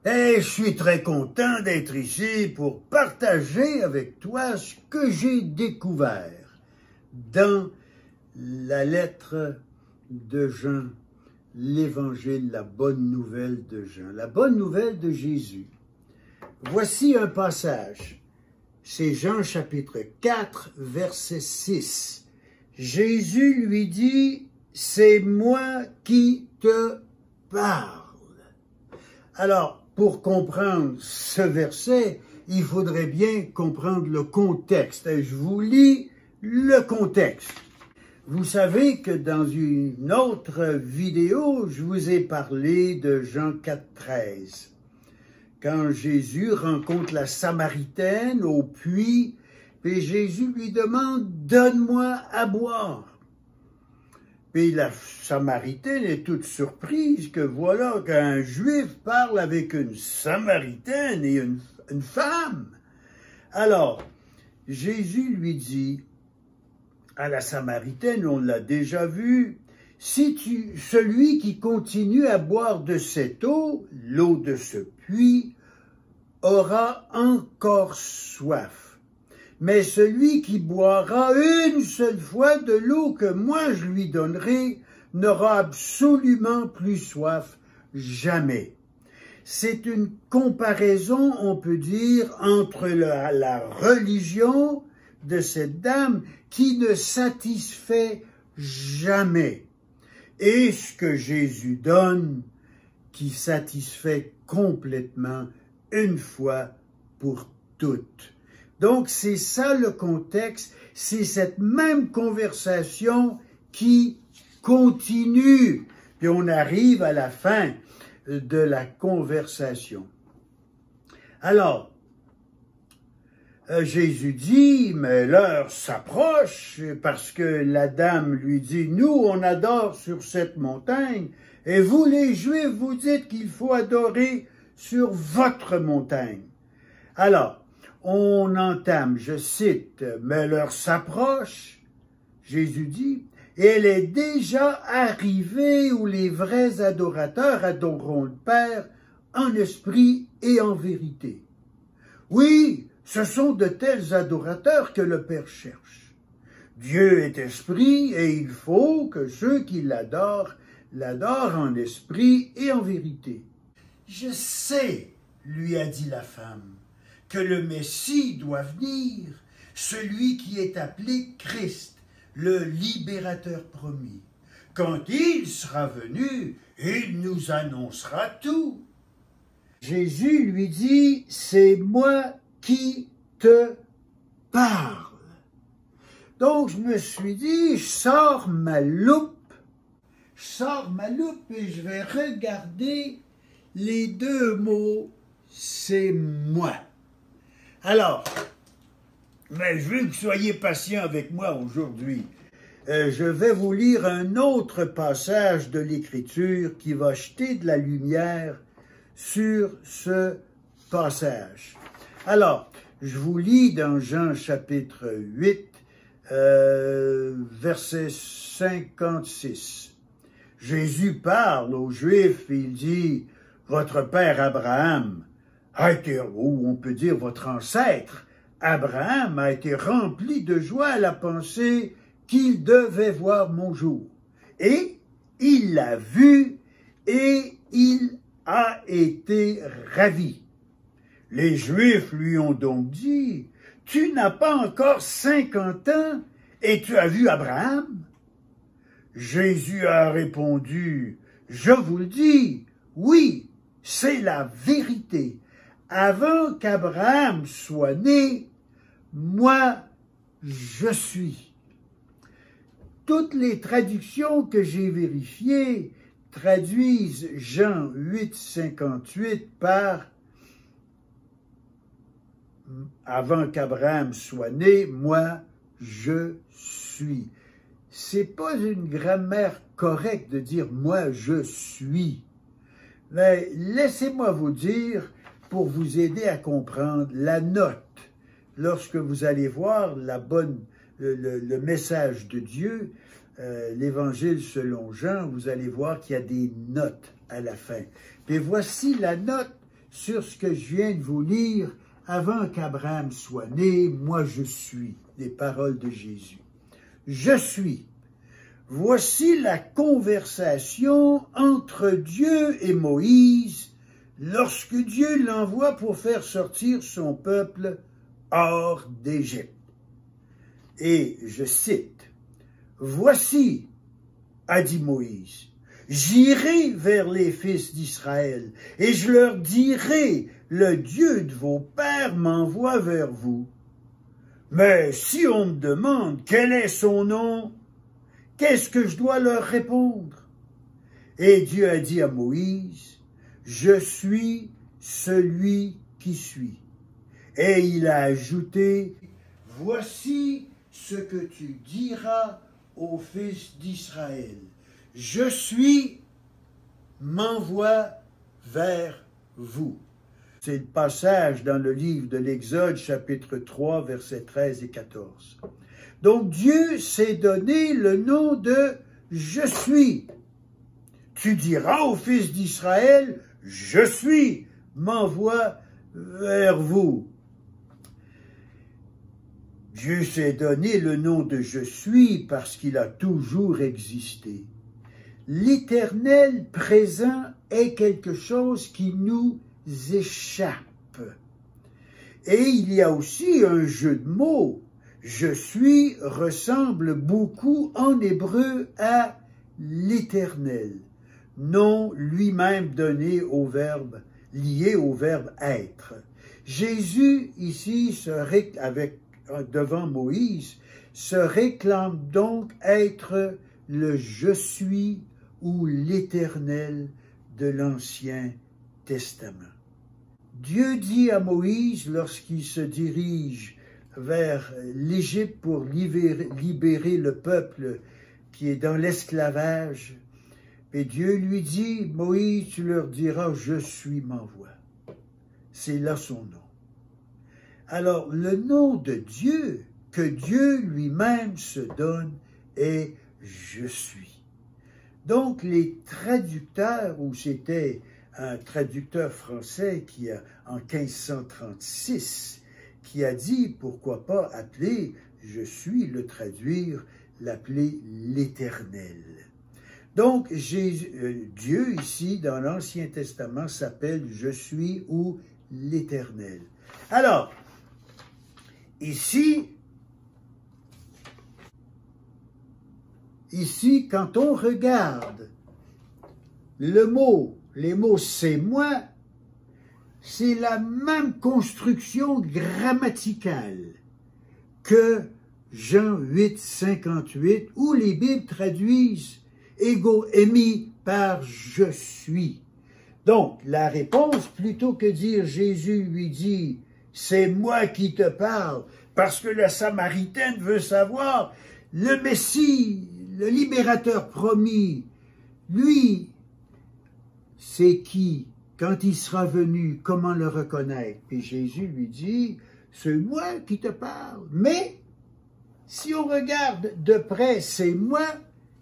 Et je suis très content d'être ici pour partager avec toi ce que j'ai découvert dans la lettre de Jean, l'évangile, la bonne nouvelle de Jean, la bonne nouvelle de Jésus. Voici un passage, c'est Jean chapitre 4, verset 6. Jésus lui dit, « C'est moi qui te parle. » Alors, pour comprendre ce verset, il faudrait bien comprendre le contexte. Et je vous lis le contexte. Vous savez que dans une autre vidéo, je vous ai parlé de Jean 4, 13. Quand Jésus rencontre la Samaritaine au puits, et Jésus lui demande « Donne-moi à boire ». Puis la Samaritaine est toute surprise que voilà qu'un Juif parle avec une Samaritaine et une femme. Alors, Jésus lui dit à la Samaritaine, on l'a déjà vu, « Celui qui continue à boire de cette eau, l'eau de ce puits, aura encore soif. Mais celui qui boira une seule fois de l'eau que moi je lui donnerai n'aura absolument plus soif, jamais. » C'est une comparaison, on peut dire, entre la religion de cette dame qui ne satisfait jamais et ce que Jésus donne qui satisfait complètement une fois pour toutes. Donc, c'est ça le contexte, c'est cette même conversation qui continue. Puis on arrive à la fin de la conversation. Alors, Jésus dit, mais l'heure s'approche, parce que la dame lui dit, nous on adore sur cette montagne, et vous les Juifs, vous dites qu'il faut adorer sur votre montagne. Alors, on entame, je cite, « Mais l'heure s'approche », Jésus dit, « et elle est déjà arrivée où les vrais adorateurs adoreront le Père en esprit et en vérité. Oui, ce sont de tels adorateurs que le Père cherche. Dieu est esprit et il faut que ceux qui l'adorent en esprit et en vérité. » « Je sais, lui a dit la femme, que le Messie doit venir, celui qui est appelé Christ, le libérateur promis. Quand il sera venu, il nous annoncera tout. » Jésus lui dit, « C'est moi qui te parle. » Donc je me suis dit, je sors ma loupe et je vais regarder les deux mots, c'est moi. Alors, mais je veux que vous soyez patient avec moi aujourd'hui. Je vais vous lire un autre passage de l'Écriture qui va jeter de la lumière sur ce passage. Alors, je vous lis dans Jean chapitre 8, verset 56. Jésus parle aux Juifs, il dit, « Votre père Abraham a été, ou on peut dire votre ancêtre, Abraham a été rempli de joie à la pensée qu'il devait voir mon jour. Et il l'a vu et il a été ravi. » Les Juifs lui ont donc dit, « Tu n'as pas encore 50 ans et tu as vu Abraham? » Jésus a répondu, « Je vous le dis, oui, c'est la vérité. Avant qu'Abraham soit né, moi, je suis. » Toutes les traductions que j'ai vérifiées traduisent Jean 8, 58 par « Avant qu'Abraham soit né, moi, je suis. » C'est pas une grammaire correcte de dire « moi, je suis ». Mais laissez-moi vous dire, pour vous aider à comprendre, la note, lorsque vous allez voir le message de Dieu, l'Évangile selon Jean, vous allez voir qu'il y a des notes à la fin. Et voici la note sur ce que je viens de vous lire. Avant qu'Abraham soit né, moi je suis. Les paroles de Jésus. Je suis. Voici la conversation entre Dieu et Moïse lorsque Dieu l'envoie pour faire sortir son peuple hors d'Égypte. Et je cite, « Voici, a dit Moïse, j'irai vers les fils d'Israël et je leur dirai, le Dieu de vos pères m'envoie vers vous. Mais si on me demande quel est son nom, qu'est-ce que je dois leur répondre? Et Dieu a dit à Moïse, je suis celui qui suis. Et il a ajouté, voici ce que tu diras aux fils d'Israël. Je suis, m'envoie vers vous. C'est le passage dans le livre de l'Exode, chapitre 3, versets 13 et 14. Donc Dieu s'est donné le nom de « Je suis ». Tu diras aux fils d'Israël, « Je suis, m'envoie vers vous ». Dieu s'est donné le nom de « Je suis » parce qu'il a toujours existé. L'éternel présent est quelque chose qui nous échappe. Et il y a aussi un jeu de mots. « Je suis » ressemble beaucoup en hébreu à l'éternel, nom lui-même donné au verbe, lié au verbe être. Jésus, ici, devant Moïse, se réclame donc être le « Je suis » ou l'éternel de l'Ancien Testament. Dieu dit à Moïse, lorsqu'il se dirige vers l'Égypte pour libérer le peuple qui est dans l'esclavage, et Dieu lui dit, Moïse, tu leur diras, je suis, m'envoie. C'est là son nom. Alors, le nom de Dieu, que Dieu lui-même se donne, est je suis. Donc, les traducteurs, ou c'était un traducteur français qui a, en 1536, qui a dit, pourquoi pas appeler « je suis », le traduire, l'appeler « l'Éternel ». Donc, Dieu, ici, dans l'Ancien Testament, s'appelle « je suis » ou « l'Éternel ». Alors, ici, quand on regarde les mots « c'est moi », c'est la même construction grammaticale que Jean 8, 58, où les Bibles traduisent « ego émis par « je suis ». Donc, la réponse, plutôt que dire Jésus lui dit « c'est moi qui te parle », parce que la Samaritaine veut savoir, le Messie, le libérateur promis, lui, c'est qui? Quand il sera venu, comment le reconnaître? Et Jésus lui dit, c'est moi qui te parle. Mais, si on regarde de près, c'est moi,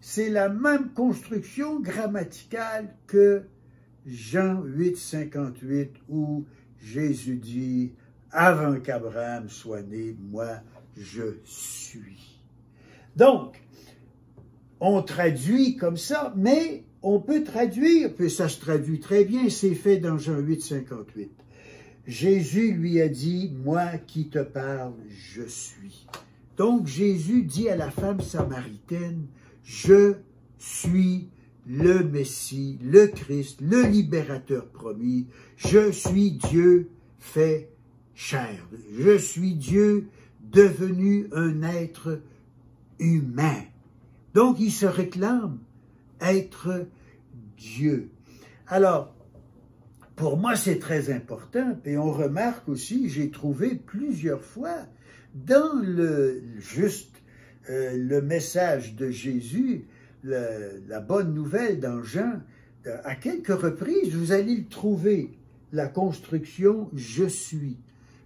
c'est la même construction grammaticale que Jean 8, 58, où Jésus dit, avant qu'Abraham soit né, moi, je suis. Donc, on traduit comme ça, mais on peut traduire, puis ça se traduit très bien, c'est fait dans Jean 8, 58. Jésus lui a dit, moi qui te parle, je suis. Donc Jésus dit à la femme samaritaine, je suis le Messie, le Christ, le libérateur promis, je suis Dieu fait chair, je suis Dieu devenu un être humain. Donc il se réclame être Dieu. Alors, pour moi, c'est très important, et on remarque aussi, j'ai trouvé plusieurs fois, dans le message de Jésus, la bonne nouvelle dans Jean, à quelques reprises, vous allez le trouver, la construction « je suis ».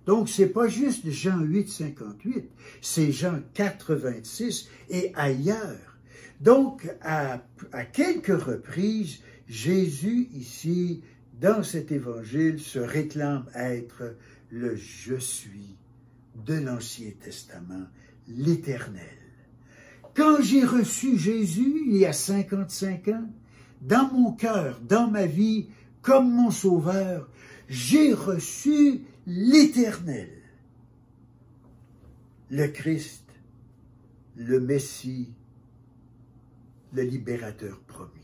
Donc, c'est pas juste Jean 8, 58, c'est Jean 4, 26 et ailleurs. Donc, à quelques reprises, Jésus, ici, dans cet évangile, se réclame être le « je suis » de l'Ancien Testament, l'Éternel. Quand j'ai reçu Jésus, il y a 55 ans, dans mon cœur, dans ma vie, comme mon Sauveur, j'ai reçu l'Éternel, le Christ, le Messie, le libérateur promis.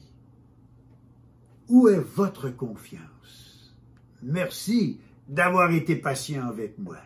Où est votre confiance? Merci d'avoir été patient avec moi.